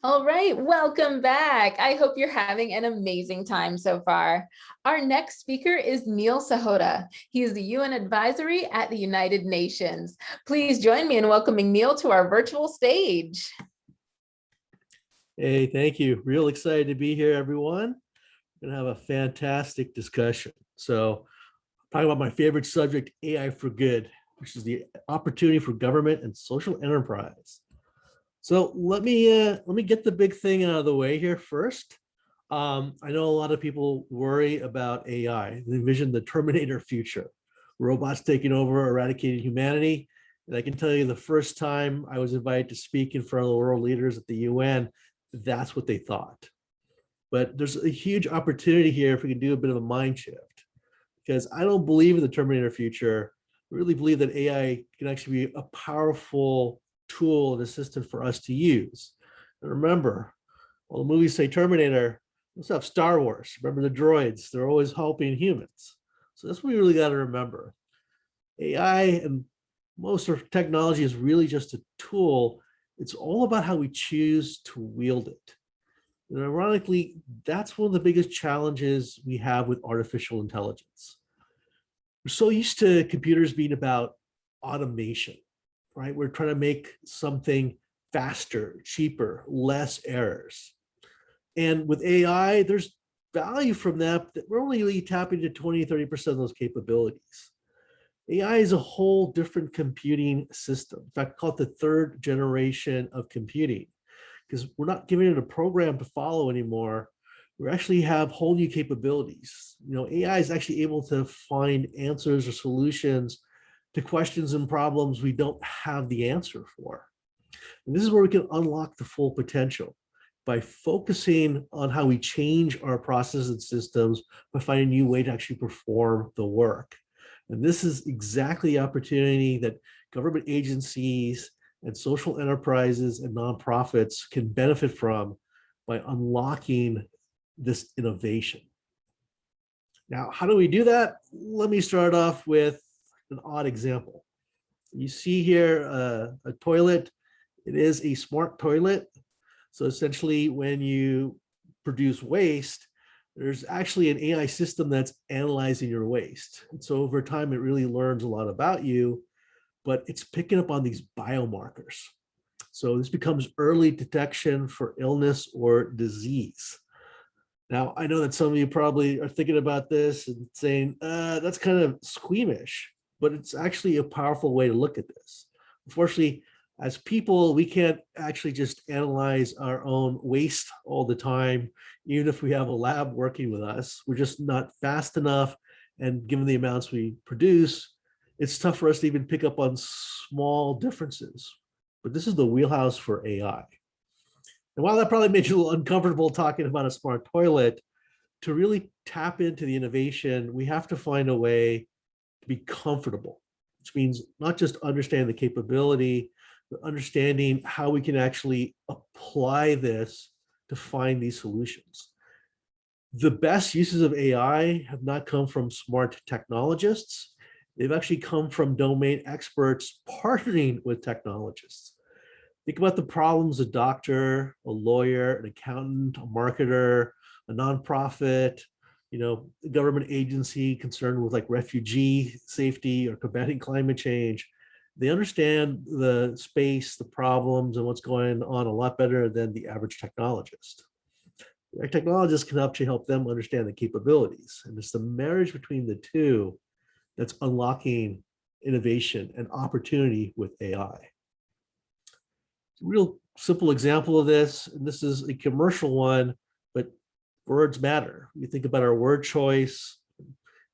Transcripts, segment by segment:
All right, welcome back. I hope you're having an amazing time so far. Our next speaker is Neil Sahota. He is the UN Advisory at the United Nations. Please join me in welcoming Neil to our virtual stage. Hey, thank you. Real excited to be here, everyone. We're going to have a fantastic discussion. So, talking about my favorite subject, AI for good, which is the opportunity for government and social enterprise. So let me get the big thing out of the way here first. I know a lot of people worry about AI. They envision the Terminator future, robots taking over, eradicating humanity. And I can tell you, the first time I was invited to speak in front of the world leaders at the UN, that's what they thought. But there's a huge opportunity here if we can do a bit of a mind shift, because I don't believe in the Terminator future. I really believe that AI can actually be a powerful tool and assistant for us to use. And remember, while the movies say Terminator, let's have Star Wars. Remember the droids, they're always helping humans. So that's what we really got to remember. AI and most of technology is really just a tool. It's all about how we choose to wield it. And ironically, that's one of the biggest challenges we have with artificial intelligence. We're so used to computers being about automation, right? We're trying to make something faster, cheaper, less errors. And with AI, there's value from that, but we're only really tapping into 20, 30% of those capabilities. AI is a whole different computing system. In fact, call it the third generation of computing, because we're not giving it a program to follow anymore. We actually have whole new capabilities. AI is actually able to find answers or solutions to questions and problems we don't have the answer for. And this is where we can unlock the full potential by focusing on how we change our processes and systems by finding a new way to actually perform the work. And this is exactly the opportunity that government agencies and social enterprises and nonprofits can benefit from by unlocking this innovation. Now, how do we do that? Let me start off with an odd example. You see here a toilet. It is a smart toilet. So essentially, when you produce waste, there's actually an AI system that's analyzing your waste. And so over time, it really learns a lot about you, but it's picking up on these biomarkers. So this becomes early detection for illness or disease. Now, I know that some of you probably are thinking about this and saying, that's kind of squeamish, but it's actually a powerful way to look at this. Unfortunately, as people, we can't actually just analyze our own waste all the time, even if we have a lab working with us. We're just not fast enough. And given the amounts we produce, it's tough for us to even pick up on small differences. But this is the wheelhouse for AI. And while that probably made you a little uncomfortable talking about a smart toilet, to really tap into the innovation, we have to find a way to be comfortable, which means not just understand the capability, but understanding how we can actually apply this to find these solutions. The best uses of AI have not come from smart technologists. They've actually come from domain experts partnering with technologists. Think about the problems a doctor, a lawyer, an accountant, a marketer, a nonprofit, a government agency concerned with like refugee safety or combating climate change. They understand the space, the problems, and what's going on a lot better than the average technologist. The technologists can actually help them understand the capabilities. And it's the marriage between the two that's unlocking innovation and opportunity with AI. Real simple example of this, and this is a commercial one, but words matter. You think about our word choice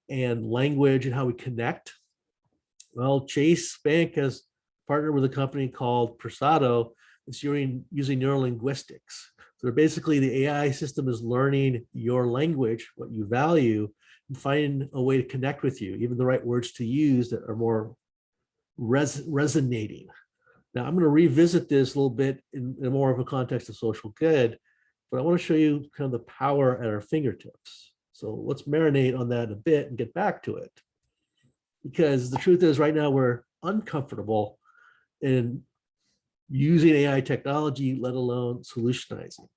and language and how we connect. Well, Chase Bank has partnered with a company called Persado that's using Neuro Linguistics. So basically the AI system is learning your language, what you value, and finding a way to connect with you, even the right words to use that are more resonating. Now, I'm going to revisit this a little bit in more of a context of social good, but I want to show you kind of the power at our fingertips. So let's marinate on that a bit and get back to it. Because the truth is right now we're uncomfortable in using AI technology, let alone solutionizing.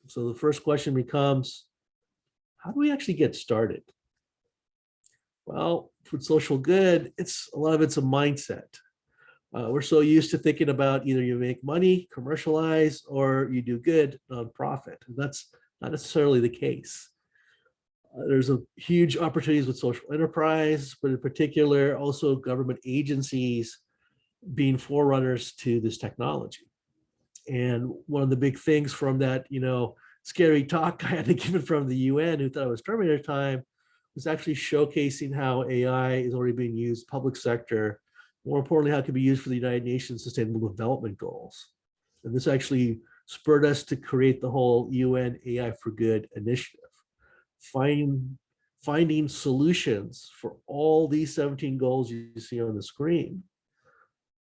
So the first question becomes, how do we actually get started? Well, for social good, a lot of it's a mindset. We're so used to thinking about either you make money, commercialize, or you do good, nonprofit. And that's not necessarily the case. There's a huge opportunities with social enterprise, but in particular, also government agencies being forerunners to this technology. And one of the big things from that, scary talk I had to give it from the UN, who thought it was Terminator time, was actually showcasing how AI is already being used public sector. More importantly, how it can be used for the United Nations Sustainable Development Goals. And this actually spurred us to create the whole UN AI for Good initiative, finding solutions for all these 17 goals you see on the screen,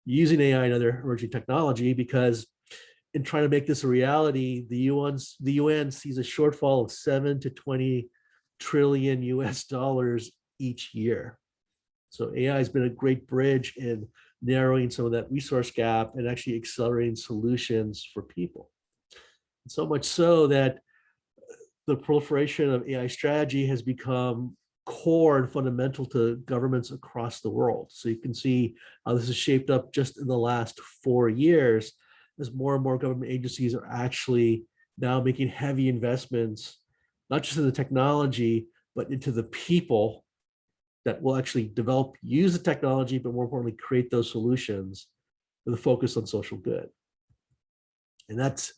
using AI and other emerging technology, because in trying to make this a reality, the UN sees a shortfall of 7 to 20 trillion US dollars each year. So AI has been a great bridge in narrowing some of that resource gap and actually accelerating solutions for people. And so much so that the proliferation of AI strategy has become core and fundamental to governments across the world. So you can see how this is shaped up just in the last 4 years, as more and more government agencies are actually now making heavy investments, not just in the technology, but into the people that will actually develop, use the technology, but more importantly, create those solutions with a focus on social good. And that's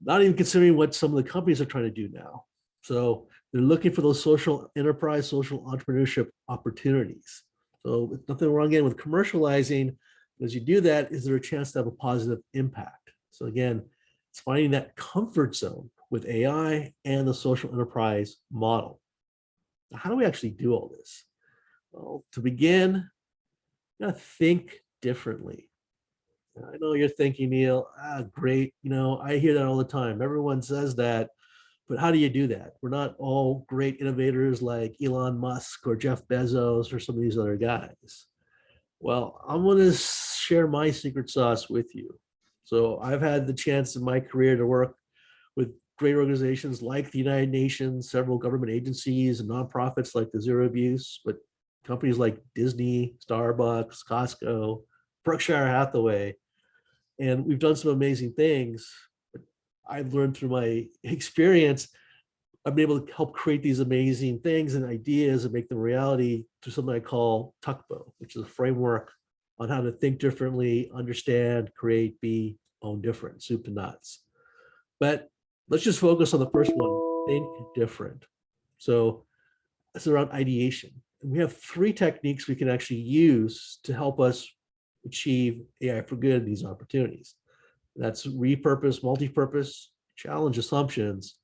not even considering what some of the companies are trying to do now. So they're looking for those social enterprise, social entrepreneurship opportunities. So nothing wrong again with commercializing. As you do that, is there a chance to have a positive impact? So again, it's finding that comfort zone with AI and the social enterprise model. Now, how do we actually do all this? Well, to begin, you gotta think differently. I know you're thinking, Neil, great. I hear that all the time. Everyone says that, but how do you do that? We're not all great innovators like Elon Musk or Jeff Bezos or some of these other guys. Well, I'm going to share my secret sauce with you. So I've had the chance in my career to work with great organizations like the United Nations, several government agencies and nonprofits like the Zero Abuse, but companies like Disney, Starbucks, Costco, Berkshire Hathaway. And we've done some amazing things. But I've learned through my experience, I've been able to help create these amazing things and ideas and make them reality through something I call TUCBO, which is a framework on how to think differently, understand, create, be, own different, soup to nuts. But let's just focus on the first one, think different. So it's around ideation. And we have 3 techniques we can actually use to help us achieve AI for good in these opportunities. That's repurpose, multi-purpose, challenge assumptions,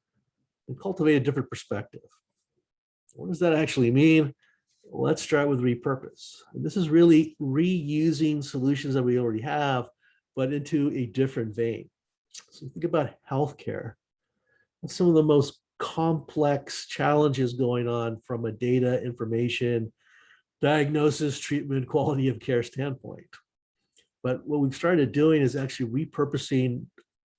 and cultivate a different perspective. What does that actually mean? Let's start with repurpose. And this is really reusing solutions that we already have, but into a different vein. So think about healthcare. That's some of the most complex challenges going on from a data, information, diagnosis, treatment, quality of care standpoint. But what we've started doing is actually repurposing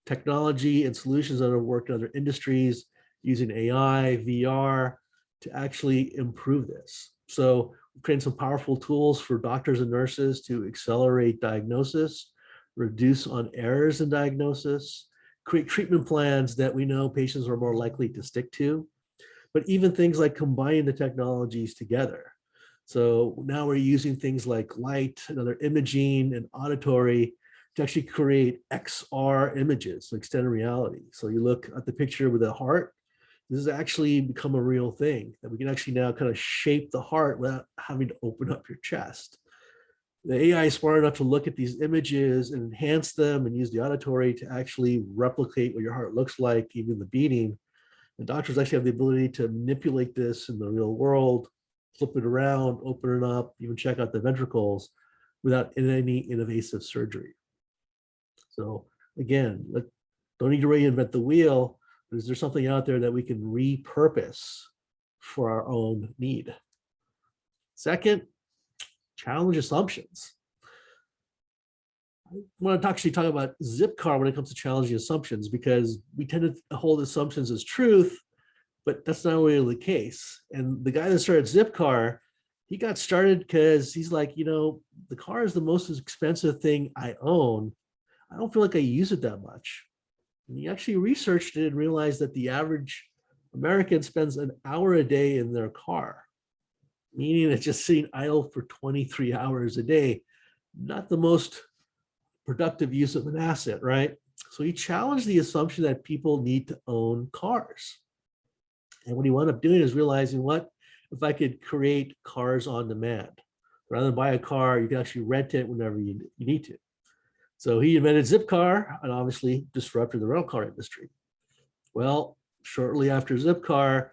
technology and solutions that have worked in other industries using AI, VR to actually improve this. So we've created some powerful tools for doctors and nurses to accelerate diagnosis, reduce on errors in diagnosis, create treatment plans that we know patients are more likely to stick to, but even things like combining the technologies together. So now we're using things like light and other imaging and auditory to actually create XR images, so extended reality. So you look at the picture with the heart, this has actually become a real thing that we can actually now kind of shape the heart without having to open up your chest. The AI is smart enough to look at these images and enhance them and use the auditory to actually replicate what your heart looks like, even the beating. And doctors actually have the ability to manipulate this in the real world, flip it around, open it up, even check out the ventricles without any invasive surgery. So again, don't need to reinvent the wheel, but is there something out there that we can repurpose for our own need? Second, challenge assumptions. want to actually talk about Zipcar when it comes to challenging assumptions, because we tend to hold assumptions as truth, but that's not really the case. And the guy that started Zipcar, he got started because he's like, the car is the most expensive thing I own. I don't feel like I use it that much. And he actually researched it and realized that the average American spends an hour a day in their car, meaning it's just sitting idle for 23 hours a day. Not the most productive use of an asset, right? So he challenged the assumption that people need to own cars. And what he wound up doing is realizing, what if I could create cars on demand? Rather than buy a car, you can actually rent it whenever you need to. So he invented Zipcar and obviously disrupted the rental car industry. Well, shortly after Zipcar,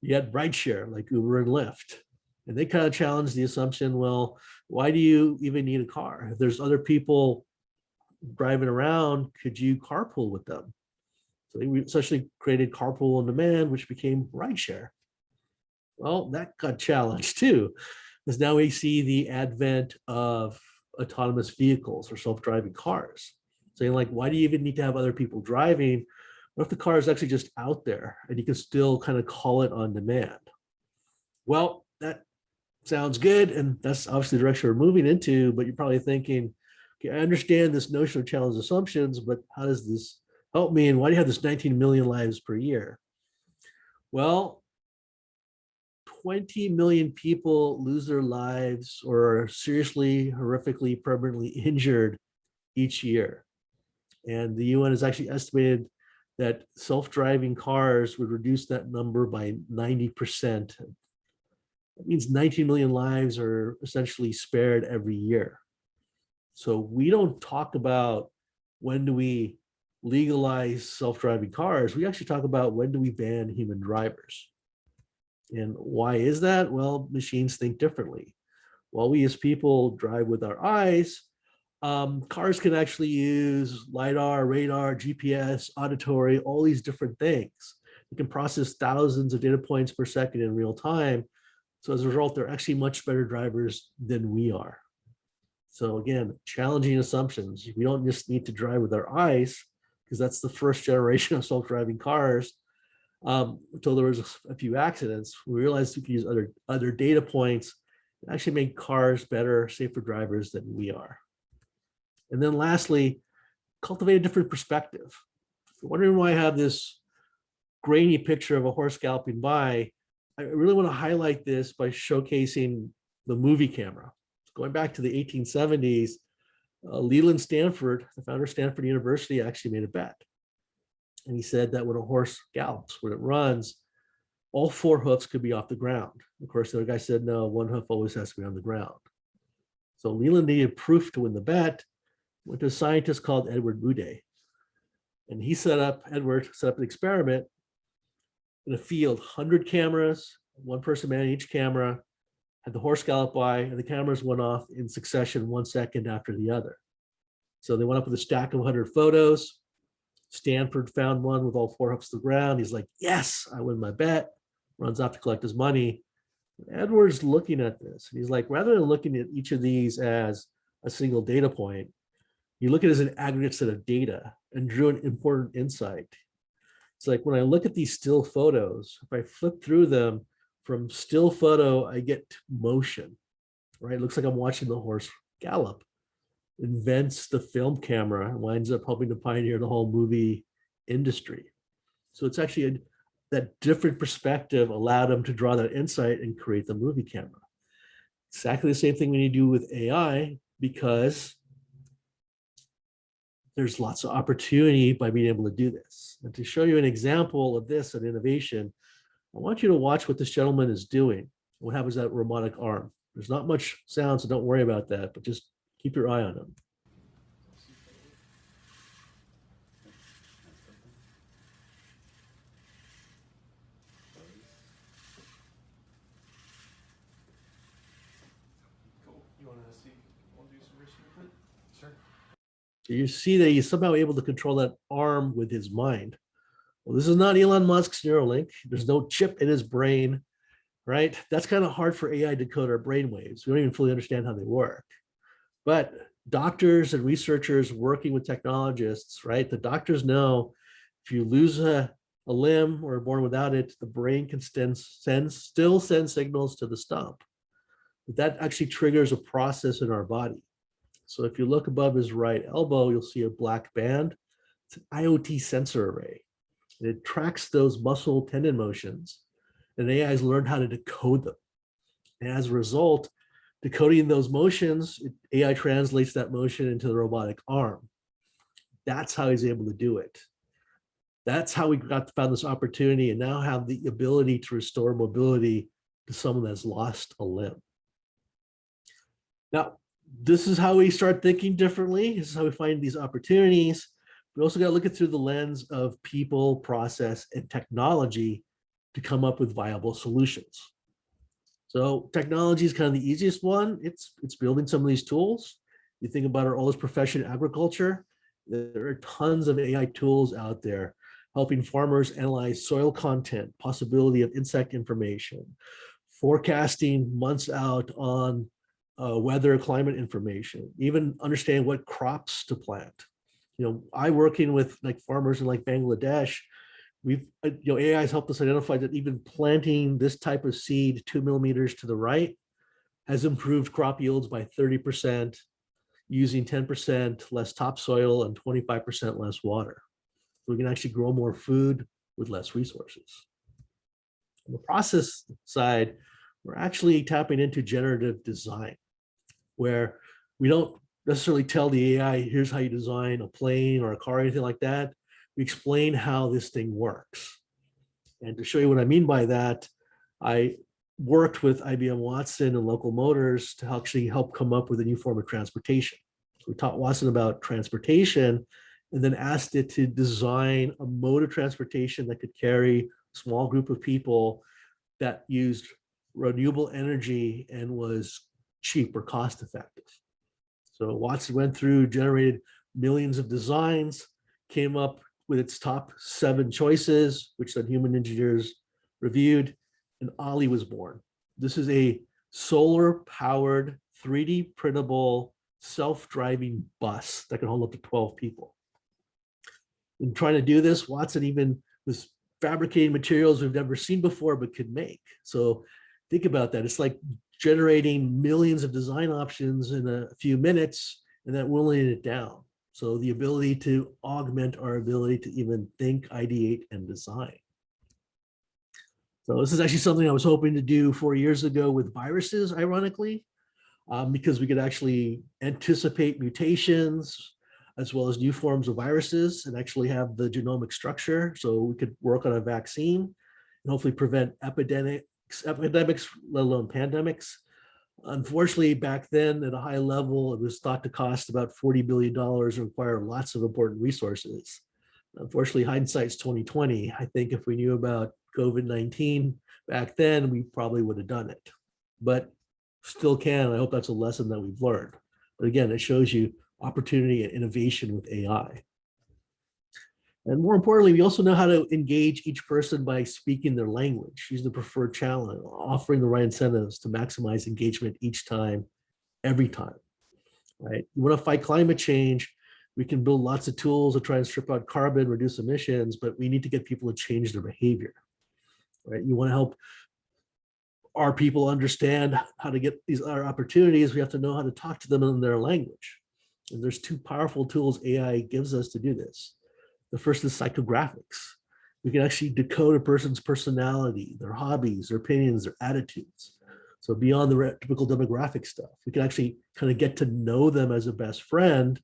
you had rideshare like Uber and Lyft. And they kind of challenged the assumption, well, why do you even need a car? If there's other people driving around, could you carpool with them? So they essentially created carpool on demand, which became rideshare. Well, that got challenged too, because now we see the advent of autonomous vehicles or self-driving cars. Saying like, why do you even need to have other people driving? What if the car is actually just out there and you can still kind of call it on demand? Well, that sounds good. And that's obviously the direction we're moving into, but you're probably thinking, okay, I understand this notion of challenge assumptions, but how does this help me? And why do you have this 19 million lives per year? Well, 20 million people lose their lives or are seriously, horrifically, permanently injured each year. And the UN has actually estimated that self-driving cars would reduce that number by 90%. That means 19 million lives are essentially spared every year. So we don't talk about when do we legalize self-driving cars. We actually talk about when do we ban human drivers. And why is that? Well, machines think differently. While we as people drive with our eyes, cars can actually use LiDAR, radar, GPS, auditory, all these different things. It can process thousands of data points per second in real time. So as a result, they're actually much better drivers than we are. So again, challenging assumptions. We don't just need to drive with our eyes, because that's the first generation of self-driving cars. Until there was a few accidents, we realized we could use other data points and actually make cars better, safer drivers than we are. And then lastly, cultivate a different perspective. If you're wondering why I have this grainy picture of a horse galloping by, I really want to highlight this by showcasing the movie camera. Going back to the 1870s, Leland Stanford, the founder of Stanford University, actually made a bet. And he said that when a horse gallops, when it runs, all four hoofs could be off the ground. Of course, the other guy said, no, one hoof always has to be on the ground. So Leland needed proof to win the bet, went to a scientist called Edward Boudet. And Edward set up an experiment in a field, 100 cameras, one person manning each camera, had the horse gallop by, and the cameras went off in succession 1 second after the other. So they went up with a stack of 100 photos. Stanford found one with all four hoofs to the ground. He's like, yes, I win my bet. Runs off to collect his money. Edward's looking at this. And he's like, rather than looking at each of these as a single data point, you look at it as an aggregate set of data, and drew an important insight. It's like, when I look at these still photos, if I flip through them, from still photo, I get motion, right? It looks like I'm watching the horse gallop. Invents the film camera and winds up helping to pioneer the whole movie industry. So it's actually that different perspective allowed him to draw that insight and create the movie camera. Exactly the same thing we need to do with AI, because there's lots of opportunity by being able to do this. And to show you an example of this, an innovation, I want you to watch what this gentleman is doing. What happens to that robotic arm? There's not much sound, so don't worry about that, but just keep your eye on him. Cool. You want to see? Want to do some wrist movement? Sure. So you see that he's somehow able to control that arm with his mind. Well, this is not Elon Musk's Neuralink. There's no chip in his brain, right? That's kind of hard for AI to decode our brain waves. We don't even fully understand how they work. But doctors and researchers working with technologists, right? The doctors know if you lose a limb or are born without it, the brain can still send signals to the stump. But that actually triggers a process in our body. So if you look above his right elbow, you'll see a black band. It's an IoT sensor array. And it tracks those muscle tendon motions, and AI has learned how to decode them. And as a result, decoding those motions, AI translates that motion into the robotic arm. That's how he's able to do it. That's how we found this opportunity and now have the ability to restore mobility to someone that's lost a limb. Now, this is how we start thinking differently. This is how we find these opportunities. We also got to look at through the lens of people, process, and technology to come up with viable solutions. So technology is kind of the easiest one. It's building some of these tools. You think about our oldest profession, agriculture. There are tons of AI tools out there helping farmers analyze soil content, possibility of insect information, forecasting months out on weather, climate information, even understand what crops to plant. You know, I working with like farmers in like Bangladesh, we've, AI has helped us identify that even planting this type of seed 2 millimeters to the right has improved crop yields by 30%, using 10% less topsoil and 25% less water. So we can actually grow more food with less resources. On the process side, we're actually tapping into generative design, where we don't necessarily tell the AI, here's how you design a plane or a car or anything like that. We explain how this thing works. And to show you what I mean by that, I worked with IBM Watson and Local Motors to actually help come up with a new form of transportation. We taught Watson about transportation and then asked it to design a mode of transportation that could carry a small group of people that used renewable energy and was cheap or cost effective. So Watson went through, generated millions of designs, came up with its top 7 choices, which then human engineers reviewed, and Ollie was born. This is a solar-powered, 3D printable, self-driving bus that can hold up to 12 people. In trying to do this, Watson even was fabricating materials we've never seen before but could make. So think about that. It's like generating millions of design options in a few minutes and then whittling it down. So the ability to augment our ability to even think, ideate, and design. So this is actually something I was hoping to do 4 years ago with viruses, ironically, because we could actually anticipate mutations as well as new forms of viruses and actually have the genomic structure. So we could work on a vaccine and hopefully prevent epidemics, let alone pandemics. Unfortunately, back then at a high level, it was thought to cost about $40 billion and require lots of important resources. Unfortunately, hindsight's 2020. I think if we knew about COVID-19 back then, we probably would have done it, but still can. I hope that's a lesson that we've learned. But again, it shows you opportunity and innovation with AI. And more importantly, we also know how to engage each person by speaking their language, use the preferred channel, offering the right incentives to maximize engagement each time, every time, right? You want to fight climate change, we can build lots of tools to try and strip out carbon, reduce emissions, but we need to get people to change their behavior, right? You want to help our people understand how to get these other opportunities. We have to know how to talk to them in their language. And there's 2 powerful tools AI gives us to do this. The first is psychographics. We can actually decode a person's personality, their hobbies, their opinions, their attitudes. So beyond the typical demographic stuff, we can actually kind of get to know them as a best friend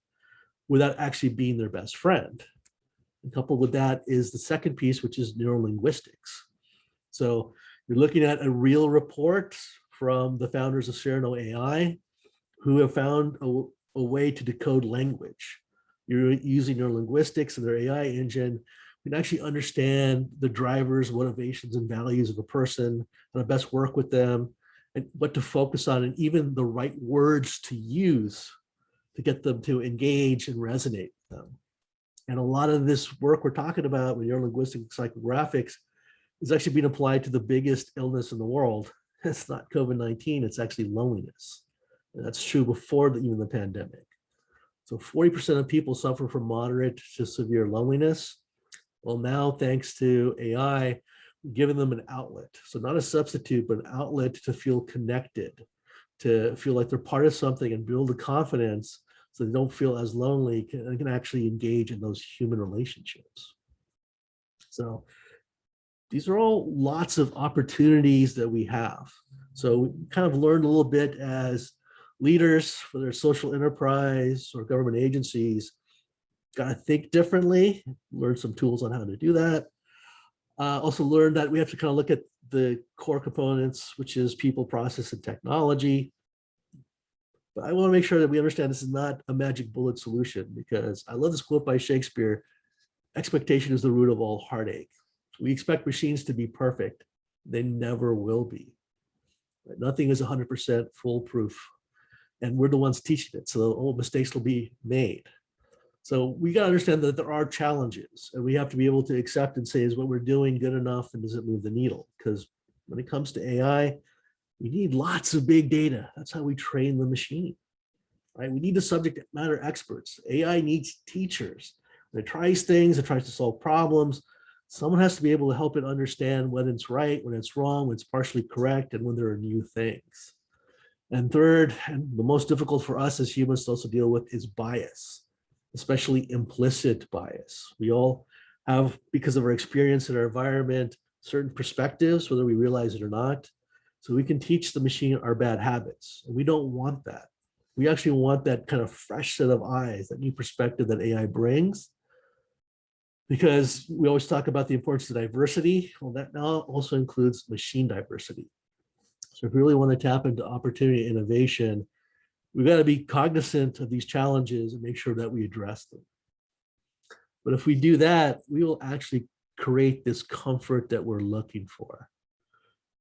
without actually being their best friend. And coupled with that is the second piece, which is neuro linguistics. So you're looking at a real report from the founders of Sereno AI, who have found a way to decode language. You're using neuro linguistics and their AI engine. You can actually understand the drivers, motivations, and values of a person, how to best work with them, and what to focus on, and even the right words to use to get them to engage and resonate with them. And a lot of this work we're talking about with neurolinguistic psychographics is actually being applied to the biggest illness in the world. It's not COVID-19, it's actually loneliness. And that's true before even the pandemic. So 40% of people suffer from moderate to severe loneliness. Well, now, thanks to AI, we're giving them an outlet. So not a substitute, but an outlet to feel connected, to feel like they're part of something and build the confidence so they don't feel as lonely and can actually engage in those human relationships. So these are all lots of opportunities that we have. So we kind of learned a little bit as leaders, whether it's social enterprise or government agencies, got to think differently, learn some tools on how to do that. Also learned that we have to kind of look at the core components, which is people, process, and technology. But I want to make sure that we understand this is not a magic bullet solution, because I love this quote by Shakespeare: expectation is the root of all heartache. We expect machines to be perfect. They never will be. Nothing is 100% foolproof. And we're the ones teaching it. So all mistakes will be made. So we got to understand that there are challenges, and we have to be able to accept and say, is what we're doing good enough, and does it move the needle? Because when it comes to AI, we need lots of big data. That's how we train the machine, right? We need the subject matter experts. AI needs teachers. When it tries things, it tries to solve problems. Someone has to be able to help it understand when it's right, when it's wrong, when it's partially correct, and when there are new things. And third, and the most difficult for us as humans to also deal with, is bias, especially implicit bias. We all have, because of our experience in our environment, certain perspectives, whether we realize it or not. So we can teach the machine our bad habits. And we don't want that. We actually want that kind of fresh set of eyes, that new perspective that AI brings. Because we always talk about the importance of diversity. Well, that now also includes machine diversity. So if we really want to tap into opportunity and innovation, we've got to be cognizant of these challenges and make sure that we address them. But if we do that, we will actually create this comfort that we're looking for,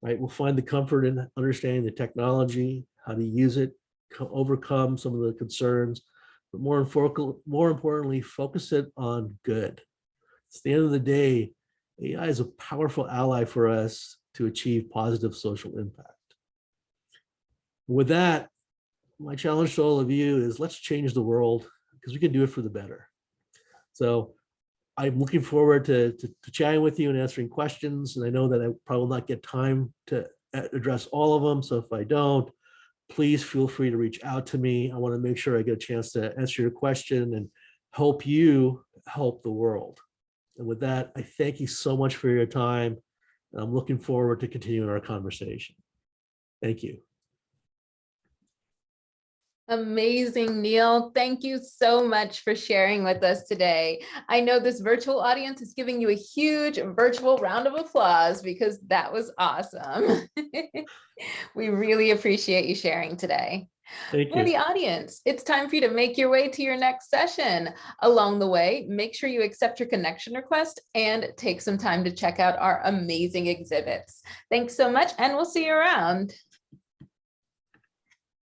right? We'll find the comfort in understanding the technology, how to use it, overcome some of the concerns, but more importantly, focus it on good. At the end of the day, AI is a powerful ally for us to achieve positive social impact. With that, my challenge to all of you is, let's change the world, because we can do it for the better. So I'm looking forward to chatting with you and answering questions. And I know that I probably will not get time to address all of them. So if I don't, please feel free to reach out to me. I want to make sure I get a chance to answer your question and help you help the world. And with that, I thank you so much for your time. And I'm looking forward to continuing our conversation. Thank you. Amazing, Neil. Thank you so much for sharing with us today. I know this virtual audience is giving you a huge virtual round of applause, because that was awesome. We really appreciate you sharing today. Thank For you. the audience, it's time for you to make your way to your next session. Along the way, make sure you accept your connection request and take some time to check out our amazing exhibits. Thanks so much, and we'll see you around.